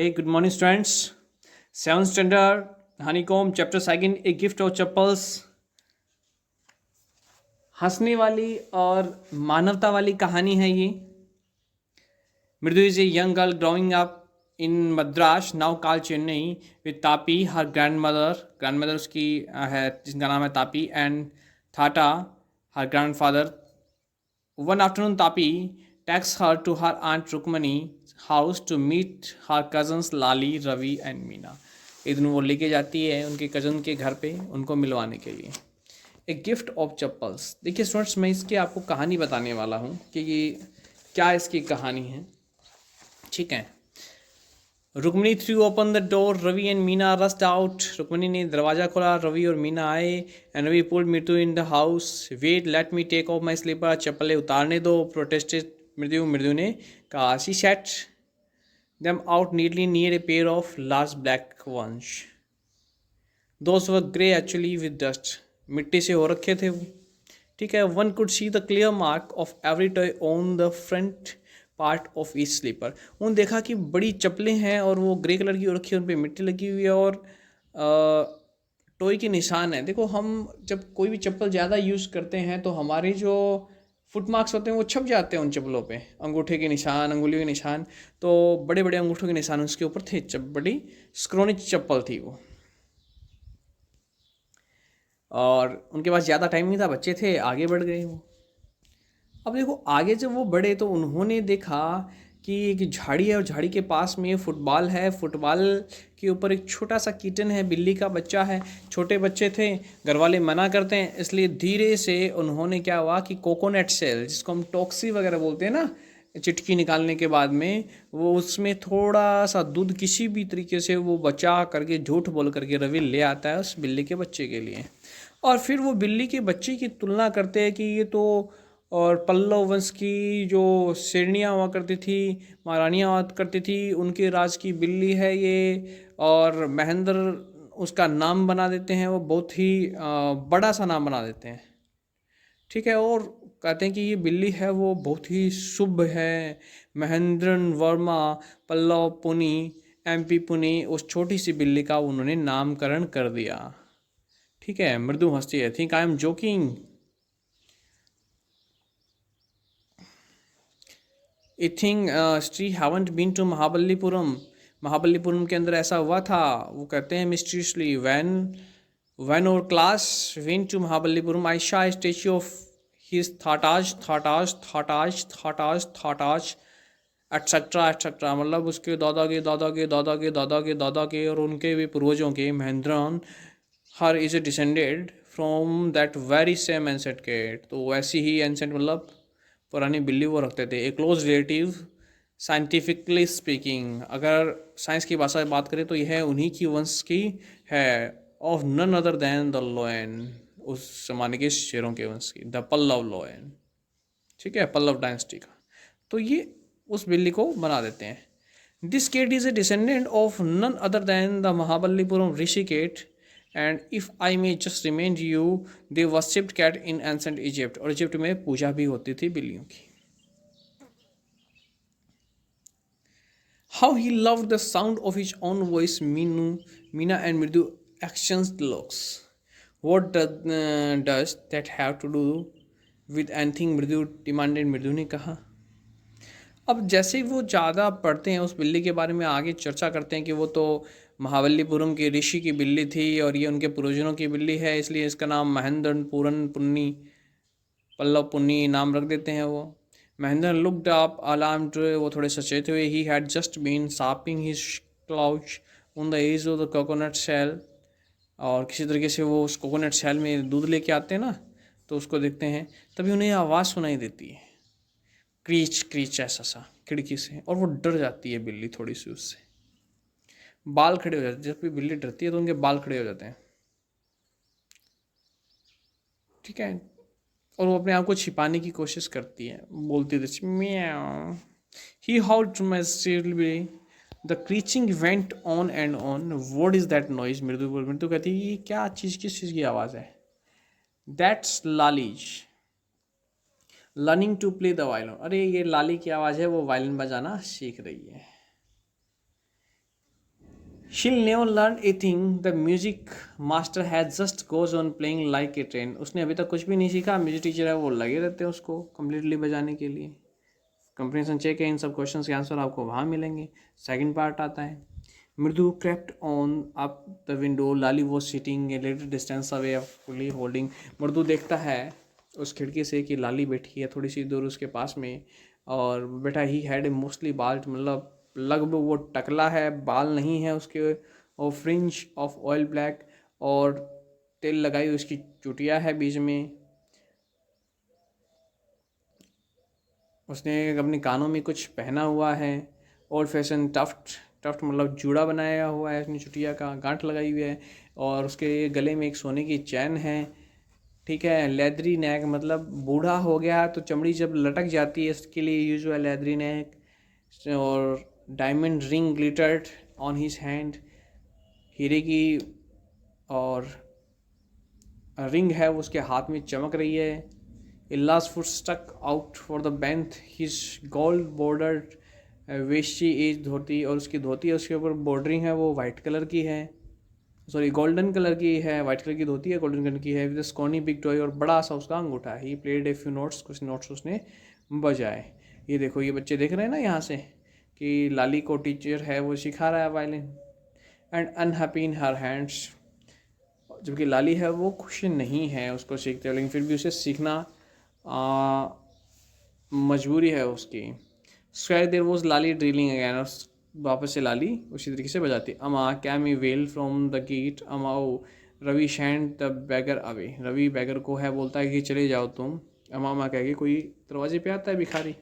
Hey, good morning, students. Seventh standard, Honeycomb, chapter second, A Gift of Chappals. हंसने वाली और मानवता वाली कहानी है ये. Mridu is a young girl growing up in Madras, now called Chennai, with Tapi, her grandmother उसकी है जिसका नाम है Tapi, and Thata, her grandfather. One afternoon, Tapi takes her to her aunt Rukmani's house to meet her cousins Lali, Ravi and Meena. एक दिन वो लेके जाती है उनके कज़न के घर पे उनको मिलवाने के लिए. A gift of chappals. देखिए स्टूडेंट्स, मैं इसकी आपको कहानी बताने वाला हूँ कि ये क्या इसकी कहानी है. ठीक है. Rukmini threw open the door, Ravi and Meena rushed out. Rukmini ने दरवाज़ा खोला, रवि और मीना आए. And Ravi pulled Mridu in the house. Wait, let me take off my slipper. चप्पलें उतारने दो, प्रोटेस्टेड मृत्यु ने कहा. She set them out neatly near a pair of large black ones. Those were grey actually with dust. मिट्टी से हो रखे थे वो. ठीक है. One could see the clear mark of every toy on the front part of each slipper. उन देखा कि बड़ी चप्पलें हैं और वो ग्रे कलर की हो रखी है, उन पर मिट्टी लगी हुई है और टॉय के निशान है. देखो, हम जब कोई भी चप्पल ज़्यादा यूज़ करते हैं तो हमारे जो फुट मार्क्स होते हैं वो छप जाते हैं उन चप्पलों पे. अंगूठे के निशान, अंगुलियों के निशान, तो बड़े बड़े अंगूठों के निशान उसके ऊपर थे. बड़ी स्क्रोनी चप्पल थी वो. और उनके पास ज़्यादा टाइम नहीं था, बच्चे थे, आगे बढ़ गए वो. अब देखो, आगे जब वो बढ़े तो उन्होंने देखा कि एक झाड़ी है और झाड़ी के पास में फुटबॉल है. फुटबॉल के ऊपर एक छोटा सा किटन है, बिल्ली का बच्चा है. छोटे बच्चे थे, घर वाले मना करते हैं, इसलिए धीरे से उन्होंने क्या हुआ कि कोकोनट शेल, जिसको हम टॉक्सी वगैरह बोलते हैं ना, चिटकी निकालने के बाद में वो उसमें थोड़ा सा दूध किसी भी तरीके से वो बचा करके, झूठ बोल करके रवि ले आता है उस बिल्ली के बच्चे के लिए. और फिर वो बिल्ली के बच्चे की तुलना करते हैं कि ये तो, और पल्लव वंश की जो शेरनियाँ हुआ करती थी, महारानियाँ हुआ करती थी, उनके राज की बिल्ली है ये. और महेंद्र उसका नाम बना देते हैं, वो बहुत ही बड़ा सा नाम बना देते हैं. ठीक है. और कहते हैं कि ये बिल्ली है वो बहुत ही शुभ है. महेंद्रन वर्मा, पल्लव पुनी, MP पुनी, उस छोटी सी बिल्ली का उन्होंने नामकरण कर दिया. ठीक है. मृदु हंसती है. Think I am joking. I think Shri haven't been to Mahabalipuram. Mahabalipuram के अंदर ऐसा हुआ था. वो कहते हैं mysteriously, when our class went to Mahabalipuram, I saw a statue of his Thata's etcetera etcetera. मतलब उसके दादा के दादा के दादा के दादा के दादा के और उनके भी पूर्वजों के, Mahendran her is descended from that very same ancient cat. तो वैसी ही एंसेंट मतलब पुरानी बिल्ली वो रखते थे. ए क्लोज रिलेटिव साइंटिफिकली स्पीकिंग. अगर साइंस की भाषा में बात करें तो यह उन्हीं की वंश की है. Of none other than the lion. उस जमाने के शेरों के वंश की, द पल्लव लोयन. ठीक है. पल्लव डायनेस्टी का. तो ये उस बिल्ली को बना देते हैं. This cat is a descendant of none other than the Mahabalipuram Rishi cat. And if I may just remind you, they worshipped cat in ancient Egypt. और इजिप्ट में पूजा भी होती थी बिल्लियों की. How he loved the sound of his own voice. Meena and Mridu exchanged looks. What does that have to do with anything? मृदु demanded. मृदु ने कहा. अब जैसे वो ज़्यादा पढ़ते हैं उस बिल्ली के बारे में, आगे चर्चा करते हैं कि वो तो महाबलीपुरम के ऋषि की बिल्ली थी और ये उनके पूर्वजों की बिल्ली है, इसलिए इसका नाम महेंद्र पूरन पुन्नी, पल्लव पुन्नी नाम रख देते हैं वो. Mahendra looked up alarmed. वो थोड़े सचेत हुए. He had just been sharpening his claws on the edge of the coconut shell. और किसी तरीके से वो उस कोकोनट शेल में दूध लेके आते हैं ना, तो उसको देखते हैं. तभी उन्हें आवाज़ सुनाई देती है, क्रीच क्रीच ऐसा सा खिड़की से. और वो डर जाती है बिल्ली थोड़ी सी उससे. बाल खड़े हो जाते हैं. जब भी बिल्ली डरती है तो उनके बाल खड़े हो जाते हैं. ठीक है. और वो अपने आप को छिपाने की कोशिश करती है, बोलती है म्याऊ. He howled massively. The screeching went on and on. What is that noise. Mridu कहती है ये क्या चीज़, किस चीज़ की आवाज़ है. That's Lali's learning to play the violin. अरे ये लाली की आवाज़ है, वो वायलिन बजाना सीख रही है. She'll never learn a thing. The music master has just goes on playing like a train. उसने अभी तक कुछ भी नहीं सीखा. म्यूजिक टीचर है वो लगे रहते हैं उसको कम्प्लीटली बजाने के लिए. कंप्रीहेंशन चेक है, इन सब क्वेश्चंस के आंसर आपको वहाँ मिलेंगे. सेकंड पार्ट आता है. मृदु crept on up the window. Lali was sitting a little distance away, fully holding. मृदु देखता है उस खिड़की से कि लाली बैठी है थोड़ी सी दूर उसके पास में. और बेटा ही हैड ए मोस्टली बाल, मतलब लगभग वो टकला है, बाल नहीं है उसके. और फ्रिंज ऑफ ऑयल ब्लैक, और तेल लगाई उसकी चुटिया है बीच में. उसने अपने कानों में कुछ पहना हुआ है. ओल्ड फैशन टफ्ट, टफ्ट मतलब जूड़ा बनाया हुआ है अपनी चुटिया का, गांठ लगाई हुई है. और उसके गले में एक सोने की चैन है. ठीक है. लेदरी नेक मतलब बूढ़ा हो गया तो चमड़ी जब लटक जाती है इसके लिए यूज हुआ लेदरी नेक. और diamond ring glittered on his hand, हीरे की और रिंग है वो उसके हाथ में चमक रही है. इल्लास foot stuck out for the bench, his gold bordered veshti as dhoti, और उसकी धोती है उसके ऊपर बॉर्डरिंग है वो वाइट कलर की है, सॉरी गोल्डन कलर की है. वाइट कलर की धोती है, गोल्डन कलर की है. विद स्कोनी बिग टॉय, और बड़ा सा उसका अंगूठा. He played a few notes, कुछ नोट्स उसने बजाए. ये देखो ये बच्चे देख रहे हैं ना यहाँ से कि लाली को टीचर है वो सिखा रहा है violin. And unhappy in her hands, जबकि लाली है वो खुश नहीं है उसको सीखते हुए, लेकिन फिर भी उसे सीखना मजबूरी है उसकी. Square there was Lali drilling again, और वापस से लाली उसी तरीके से बजाती. Amma came a well from the gate अमाओ, Ravi shooed the beggar away. Ravi beggar को है बोलता है कि चले जाओ तुम. अमा कह के कोई दरवाजे पे आता है भिखारी.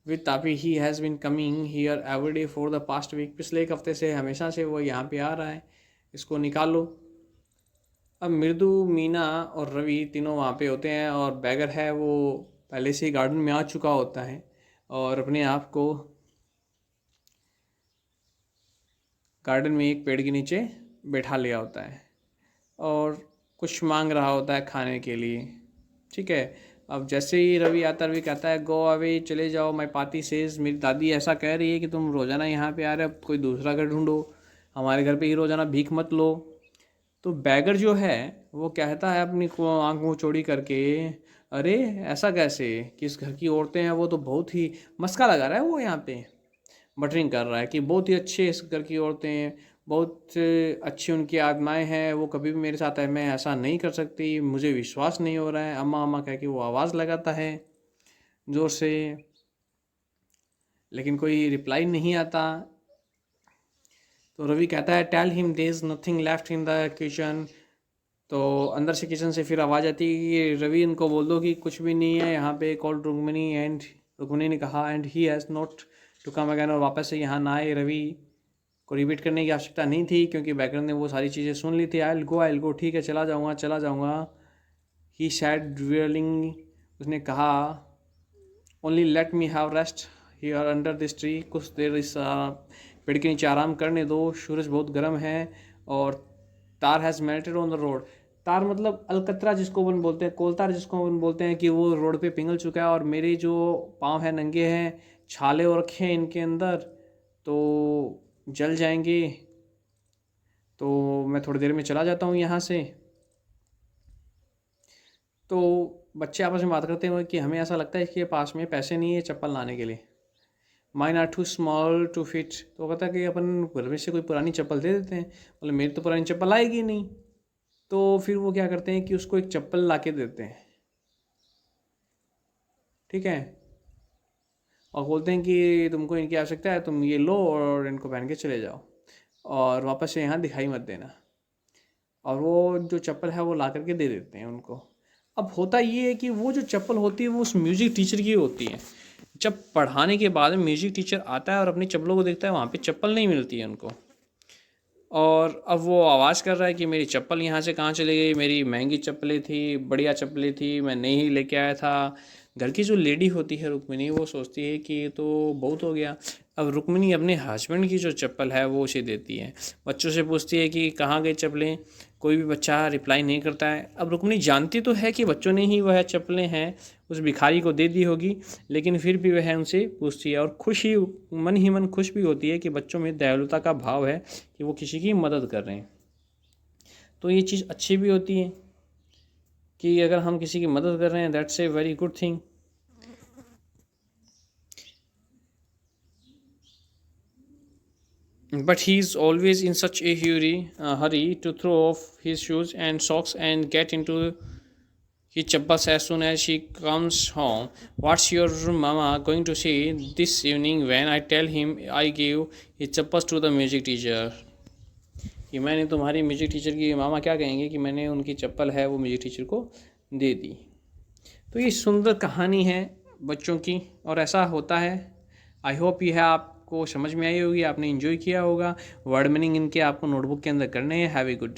With Tapi, he has been coming here every day for the past week, पिछले एक हफ्ते से हमेशा से वो यहाँ पे आ रहा है, इसको निकालो. अब मृदु, मीना और रवि तीनों वहाँ पे होते हैं, और बैगर है वो पहले से ही गार्डन में आ चुका होता है और अपने आप को गार्डन में एक पेड़ के नीचे बैठा लिया होता है और कुछ मांग रहा होता है खाने के लिए. ठीक है. अब जैसे ही रवि आता है, रवि कहता है गो अवे, चले जाओ. माई पाती सेज, मेरी दादी ऐसा कह रही है कि तुम रोज़ाना यहाँ पे आ रहे हो, कोई दूसरा घर ढूंढो, हमारे घर पे ही रोज़ाना भीख मत लो. तो बैगर जो है वो कहता है अपनी आंखों चौड़ी करके, अरे ऐसा कैसे, किस घर की औरतें हैं वो तो बहुत ही मस्का लगा रहा है वो यहाँ पे बटरिंग कर रहा है कि बहुत ही अच्छे इस घर की औरतें हैं, बहुत अच्छी उनकी आत्माएं हैं, वो कभी भी मेरे साथ है, मैं ऐसा नहीं कर सकती, मुझे विश्वास नहीं हो रहा है. अम्मा अम्मा कह के वो आवाज़ लगाता है ज़ोर से, लेकिन कोई रिप्लाई नहीं आता. तो रवि कहता है tell him there is nothing left in the kitchen. तो अंदर से किचन से फिर आवाज़ आती है कि रवि इनको बोल दो कि कुछ भी नहीं है यहाँ पे. कॉल रुक्मिनी, एंड रुक्मिनी ने कहा and he has not to come again, और वापस से यहाँ ना आए. रवि को रिपीट करने की आवश्यकता नहीं थी क्योंकि बैकग्राउंड ने वो सारी चीज़ें सुन ली थी. आई विल गो, ठीक है चला जाऊँगा चला जाऊँगा. ही सैड ड्वेलिंग, उसने कहा only let me have rest here under this tree, कुछ देर इस पेड़ के नीचे आराम करने दो, सूरज बहुत गर्म है. और तार has melted on the road. तार मतलब अलकतरा जिसको अपन बोलते हैं, कोलतार जिसको अपन बोलते हैं, कि वो रोड पे पिघल चुका है और मेरे जो पाँव हैं नंगे हैं, छाले और रखे हैं इनके अंदर, तो जल जाएंगे. तो मैं थोड़ी देर में चला जाता हूँ यहाँ से. तो बच्चे आपस में बात करते हैं कि हमें ऐसा लगता है कि पास में पैसे नहीं है चप्पल लाने के लिए. Mine are too small to fit. तो कहता है कि अपन घर में से कोई पुरानी चप्पल दे देते हैं. बोले मेरी तो पुरानी चप्पल आएगी नहीं. तो फिर वो क्या करते हैं कि उसको एक चप्पल ला के देते हैं. ठीक है. और बोलते हैं कि तुमको इनकी आवश्यकता है, तुम ये लो और इनको पहन के चले जाओ और वापस से यहाँ दिखाई मत देना. और वो जो चप्पल है वो ला करके दे देते हैं उनको. अब होता ये है कि वो जो चप्पल होती है वो उस म्यूज़िक टीचर की होती है. जब पढ़ाने के बाद म्यूज़िक टीचर आता है और अपनी चप्पलों को देखता है, वहाँ पे चप्पल नहीं मिलती है उनको. और अब वो आवाज़ कर रहा है कि मेरी चप्पल यहाँ से कहाँ चली गई, मेरी महंगी चप्पलें थी, बढ़िया चप्पलें थी, मैं नहीं ही लेके आया था. घर की जो लेडी होती है रुक्मिनी, वो सोचती है कि ये तो बहुत हो गया. अब रुक्मिनी अपने हस्बैंड की जो चप्पल है वो उसे देती है. बच्चों से पूछती है कि कहाँ गई चप्पलें. कोई भी बच्चा रिप्लाई नहीं करता है. अब रुक्मिनी जानती तो है कि बच्चों ने ही वह चप्पलें हैं, उस भिखारी को दे दी होगी, लेकिन फिर भी वह उनसे पूछती है और खुशी मन ही मन खुश भी होती है कि बच्चों में दयालुता का भाव है कि वो किसी की मदद कर रहे हैं। तो ये चीज़ अच्छी भी होती है कि अगर हम किसी की मदद कर रहे हैं, that's a very good thing. But he's always in such a hurry to throw off his shoes and socks and get into his chappals as soon as she comes home. What's your mama going to say this evening when I tell him I gave his chappals to the music teacher? कि मैंने तुम्हारी music teacher की मामा क्या कहेंगे कि मैंने उनकी चप्पल है वो म्यूजिक टीचर को दे दी। तो ये सुंदर कहानी है बच्चों की और ऐसा होता है। आई होप यह आपको समझ में आई होगी, आपने एंजॉय किया होगा। वर्ड मीनिंग इनके आपको नोटबुक के अंदर करने हैं। Have a good day.